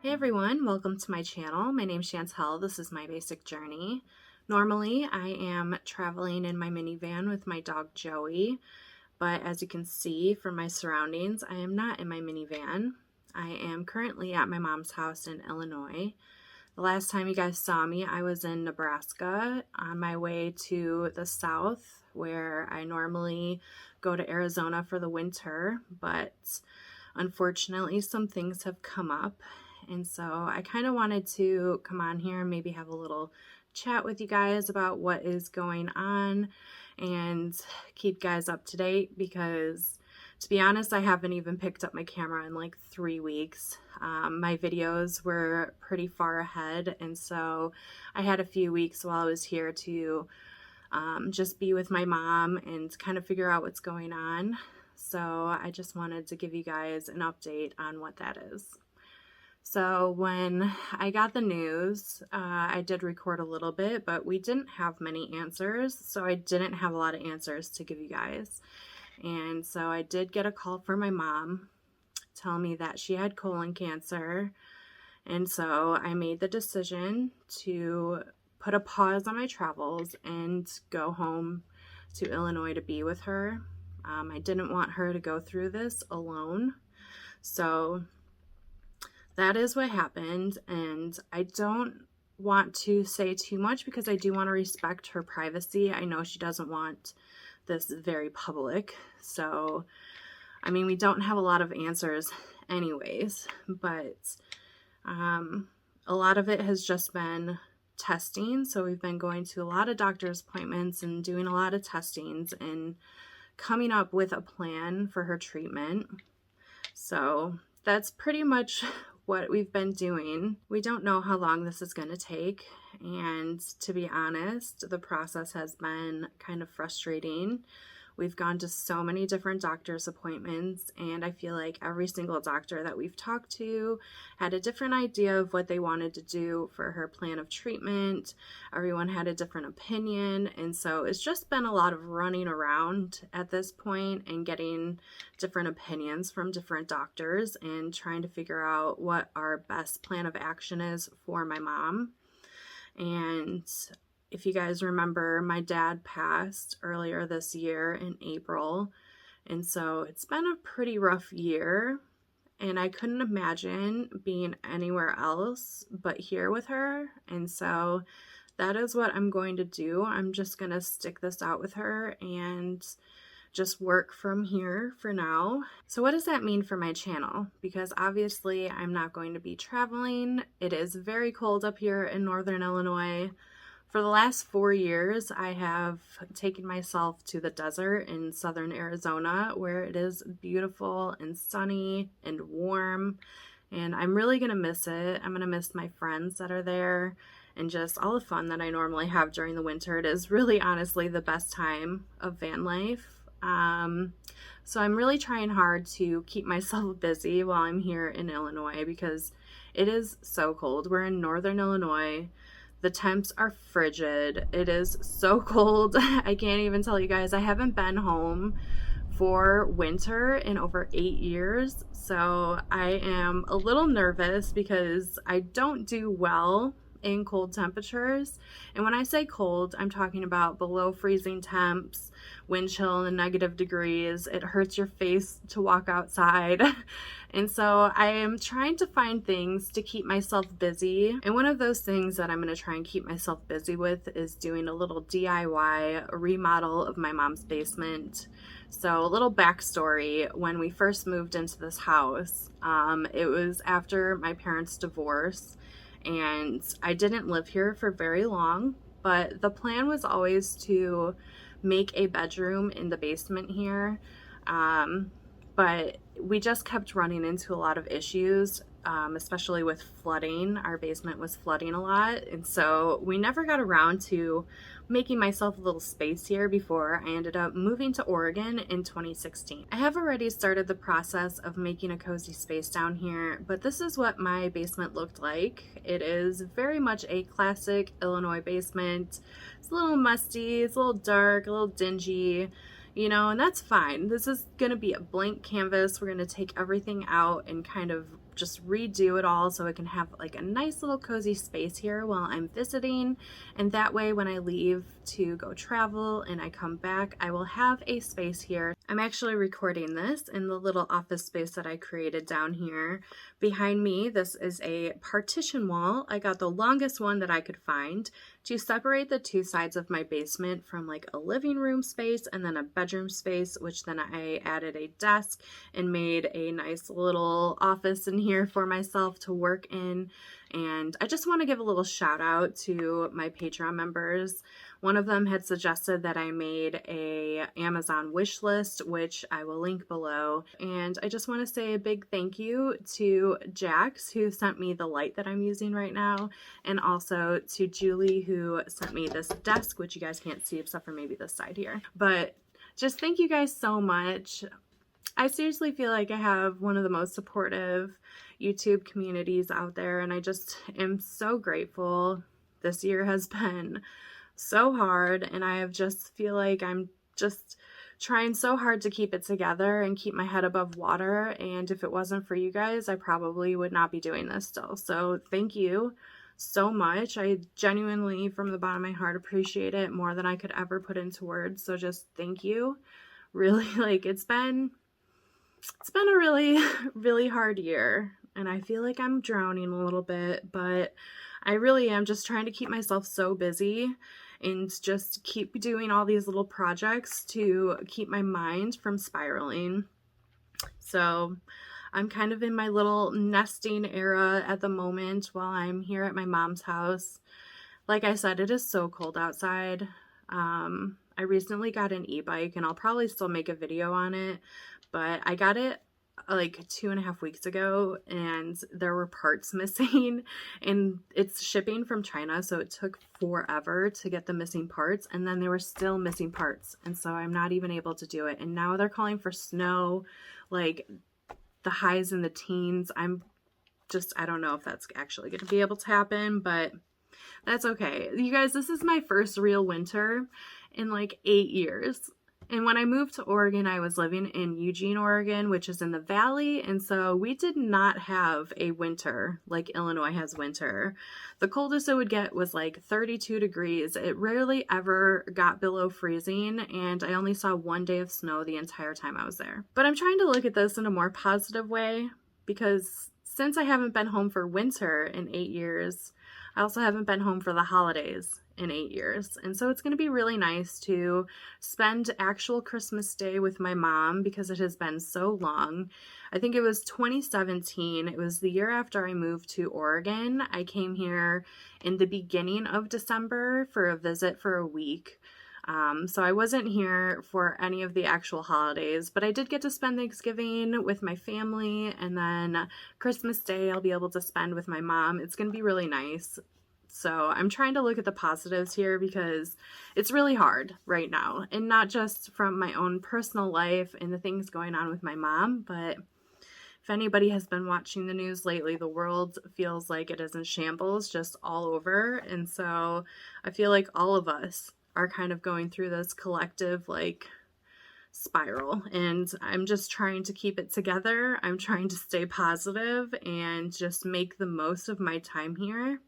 Hey everyone, welcome to my channel. My name's Chantel. This is my basic journey. Normally I am traveling in my minivan with my dog Joey, but as you can see from my surroundings, I am not in my minivan. I am currently at my mom's house in Illinois. The last time you guys saw me, I was in Nebraska on my way to the south where I normally go to Arizona for the winter, but unfortunately some things have come up. And so I kind of wanted to come on here and maybe have a little chat with you guys about what is going on and keep guys up to date, because to be honest, I haven't even picked up my camera in like 3 weeks. My videos were pretty far ahead, and so I had a few weeks while I was here to just be with my mom and kind of figure out what's going on. So I just wanted to give you guys an update on what that is. So when I got the news, I did record a little bit, but we didn't have many answers, so I didn't have a lot of answers to give you guys. And so I did get a call from my mom telling me that she had colon cancer, and so I made the decision to put a pause on my travels and go home to Illinois to be with her. I didn't want her to go through this alone, so that is what happened, and I don't want to say too much because I do want to respect her privacy. I know she doesn't want this very public, so I mean, we don't have a lot of answers anyways, but a lot of it has just been testing. So we've been going to a lot of doctor's appointments and doing a lot of testings and coming up with a plan for her treatment. So that's pretty much what we've been doing. We don't know how long this is going to take, and to be honest, the process has been kind of frustrating. We've gone to so many different doctor's appointments, and I feel like every single doctor that we've talked to had a different idea of what they wanted to do for her plan of treatment. Everyone had a different opinion, and so it's just been a lot of running around at this point and getting different opinions from different doctors and trying to figure out what our best plan of action is for my mom. And if you guys remember, my dad passed earlier this year in April, and so it's been a pretty rough year, and I couldn't imagine being anywhere else but here with her. And so that is what I'm going to do. I'm just going to stick this out with her and just work from here for now. So what does that mean for my channel? Because obviously I'm not going to be traveling. It is very cold up here in northern Illinois. For the last 4 years, I have taken myself to the desert in southern Arizona, where it is beautiful and sunny and warm, and I'm really going to miss it. I'm going to miss my friends that are there and just all the fun that I normally have during the winter. It is really honestly the best time of van life. So I'm really trying hard to keep myself busy while I'm here in Illinois because it is so cold. We're in northern Illinois. The temps are frigid. It is so cold. I can't even tell you guys. I haven't been home for winter in over 8 years. So I am a little nervous because I don't do well in cold temperatures. And when I say cold, I'm talking about below freezing temps, wind chill in the negative degrees. It hurts your face to walk outside. And so I am trying to find things to keep myself busy. And one of those things that I'm going to try and keep myself busy with is doing a little DIY remodel of my mom's basement. So a little backstory: when we first moved into this house, it was after my parents' divorce, and I didn't live here for very long, but the plan was always to make a bedroom in the basement here. But we just kept running into a lot of issues, especially with flooding. Our basement was flooding a lot, and so we never got around to making myself a little space here before I ended up moving to Oregon in 2016. I have already started the process of making a cozy space down here, but this is what my basement looked like. It is very much a classic Illinois basement. It's a little musty, it's a little dark, a little dingy, you know, and that's fine. This is going to be a blank canvas. We're going to take everything out and kind of just redo it all so it can have like a nice little cozy space here while I'm visiting, and that way when I leave to go travel and I come back, I will have a space here. I'm actually recording this in the little office space that I created down here. Behind me, this is a partition wall. I got the longest one that I could find to separate the two sides of my basement from like a living room space and then a bedroom space, which then I added a desk and made a nice little office in here for myself to work in. And I just want to give a little shout out to my Patreon members. One of them had suggested that I made a Amazon wish list, which I will link below. And I just want to say a big thank you to Jax, who sent me the light that I'm using right now, and also to Julie, who sent me this desk, which you guys can't see except for maybe this side here. But just thank you guys so much. I seriously feel like I have one of the most supportive YouTube communities out there, and I just am so grateful. This year has been so hard, and I have just feel like I'm just trying so hard to keep it together and keep my head above water, and if it wasn't for you guys, I probably would not be doing this still. So thank you so much. I genuinely, from the bottom of my heart, appreciate it more than I could ever put into words. So just thank you. Really, like, it's been a really hard year, and I feel like I'm drowning a little bit, but I really am just trying to keep myself so busy and just keep doing all these little projects to keep my mind from spiraling. So I'm kind of in my little nesting era at the moment while I'm here at my mom's house. Like I said, it is so cold outside. I recently got an e-bike, and I'll probably still make a video on it, but I got it like 2.5 weeks ago, and there were parts missing, and it's shipping from China, so it took forever to get the missing parts, and then there were still missing parts, and so I'm not even able to do it. And now they're calling for snow, like the highs in the teens. I don't know if that's actually going to be able to happen, but that's okay. You guys, this is my first real winter in like 8 years. And when I moved to Oregon, I was living in Eugene, Oregon, which is in the valley, and so we did not have a winter like Illinois has winter. The coldest it would get was like 32 degrees. It rarely ever got below freezing, and I only saw 1 day of snow the entire time I was there. But I'm trying to look at this in a more positive way, because since I haven't been home for winter in 8 years, I also haven't been home for the holidays in 8 years. And so it's going to be really nice to spend actual Christmas Day with my mom, because it has been so long. I think it was 2017. It was the year after I moved to Oregon. I came here in the beginning of December for a visit for a week. So I wasn't here for any of the actual holidays, but I did get to spend Thanksgiving with my family, and then Christmas Day I'll be able to spend with my mom. It's going to be really nice. So I'm trying to look at the positives here, because it's really hard right now, and not just from my own personal life and the things going on with my mom, but if anybody has been watching the news lately, the world feels like it is in shambles just all over. And so I feel like all of us are kind of going through this collective like spiral, and I'm just trying to keep it together. I'm trying to stay positive and just make the most of my time here.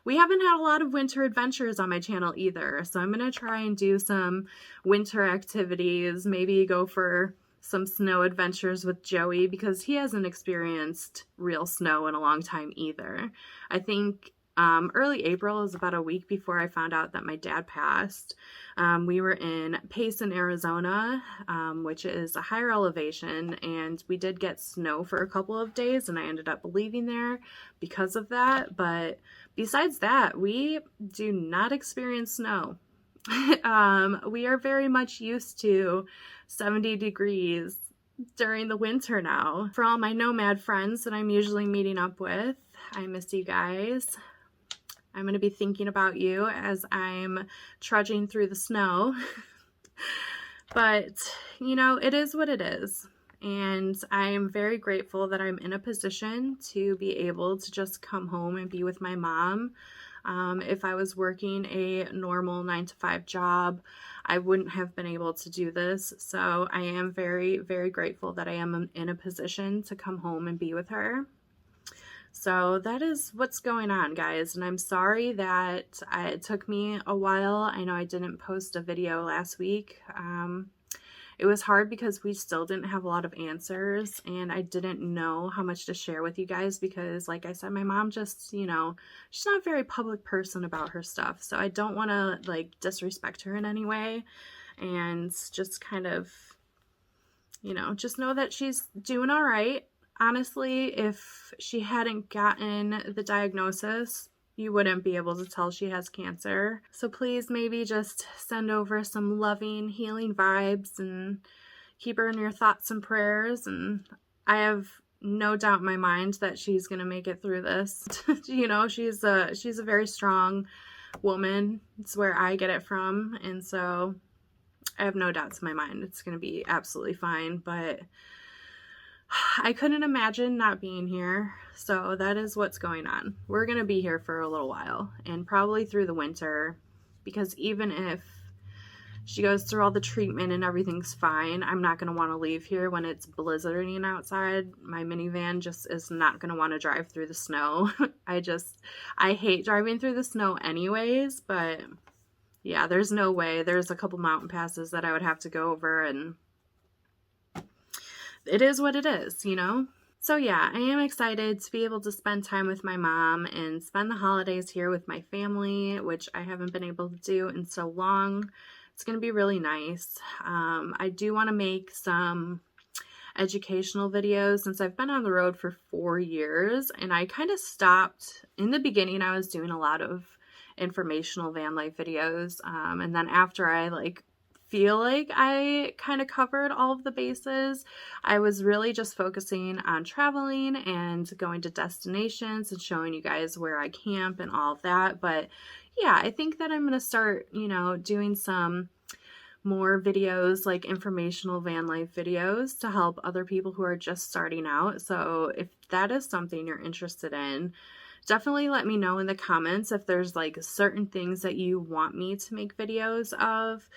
We haven't had a lot of winter adventures on my channel either, so I'm going to try and do some winter activities, maybe go for some snow adventures with Joey, because he hasn't experienced real snow in a long time either. I think early April is about a week before I found out that my dad passed. We were in Payson, Arizona, which is a higher elevation, and we did get snow for a couple of days, and I ended up leaving there because of that. But besides that, we do not experience snow. We are very much used to 70 degrees during the winter now. For all my nomad friends that I'm usually meeting up with, I miss you guys. I'm going to be thinking about you as I'm trudging through the snow. But, you know, it is what it is. And I am very grateful that I'm in a position to be able to just come home and be with my mom. If I was working a normal 9-to-5 job, I wouldn't have been able to do this. So I am very, very grateful that I am in a position to come home and be with her. So that is what's going on, guys, and I'm sorry that it took me a while. I know I didn't post a video last week. It was hard because we still didn't have a lot of answers, and I didn't know how much to share with you guys because, like I said, my mom just, you know, she's not a very public person about her stuff, so I don't want to, like, disrespect her in any way, and just kind of, you know, just know that she's doing all right. Honestly, if she hadn't gotten the diagnosis, you wouldn't be able to tell she has cancer. So please maybe just send over some loving, healing vibes and keep her in your thoughts and prayers. And I have no doubt in my mind that she's going to make it through this. You know, she's a very strong woman. It's where I get it from. And so I have no doubts in my mind it's going to be absolutely fine. But I couldn't imagine not being here, so that is what's going on. We're going to be here for a little while, and probably through the winter, because even if she goes through all the treatment and everything's fine, I'm not going to want to leave here when it's blizzarding outside. My minivan just is not going to want to drive through the snow. I hate driving through the snow anyways, but yeah, there's no way. There's a couple mountain passes that I would have to go over, and it is what it is, you know? So yeah, I am excited to be able to spend time with my mom and spend the holidays here with my family, which I haven't been able to do in so long. It's going to be really nice. I do want to make some educational videos since I've been on the road for 4 years, and I kind of stopped. In the beginning, I was doing a lot of informational van life videos, and then after I feel like I kind of covered all of the bases, I was really just focusing on traveling and going to destinations and showing you guys where I camp and all of that. But yeah, I think that I'm going to start, you know, doing some more videos, like informational van life videos, to help other people who are just starting out. So if that is something you're interested in, definitely let me know in the comments if there's like certain things that you want me to make videos of.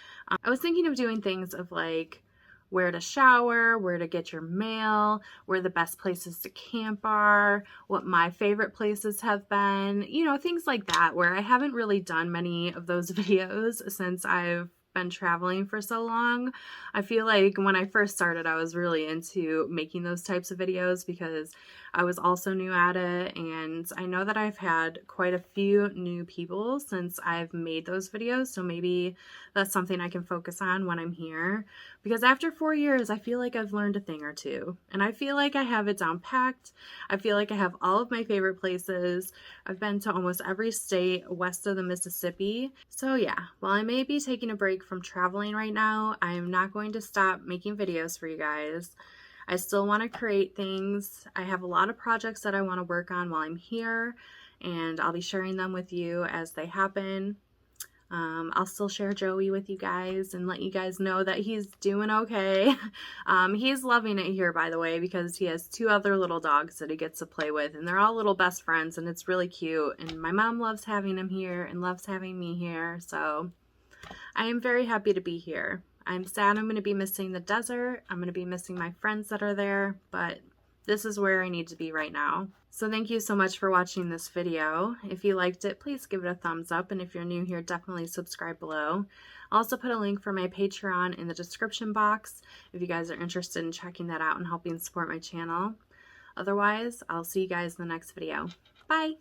I was thinking of doing things of like where to shower, where to get your mail, where the best places to camp are, what my favorite places have been, you know, things like that, where I haven't really done many of those videos since I've been traveling for so long. I feel like when I first started, I was really into making those types of videos because I was also new at it, and I know that I've had quite a few new people since I've made those videos, so maybe that's something I can focus on when I'm here, because after 4 years, I feel like I've learned a thing or two, and I feel like I have it down packed. I feel like I have all of my favorite places. I've been to almost every state west of the Mississippi. So yeah, while I may be taking a break from traveling right now, I am not going to stop making videos for you guys. I still want to create things. I have a lot of projects that I want to work on while I'm here, and I'll be sharing them with you as they happen. I'll still share Joey with you guys and let you guys know that he's doing okay. He's loving it here, by the way, because he has 2 other little dogs that he gets to play with, and they're all little best friends, and it's really cute. And my mom loves having him here and loves having me here, so I am very happy to be here. I'm sad I'm going to be missing the desert. I'm going to be missing my friends that are there, but this is where I need to be right now. So thank you so much for watching this video. If you liked it, please give it a thumbs up, and if you're new here, definitely subscribe below. I'll also put a link for my Patreon in the description box if you guys are interested in checking that out and helping support my channel. Otherwise, I'll see you guys in the next video. Bye!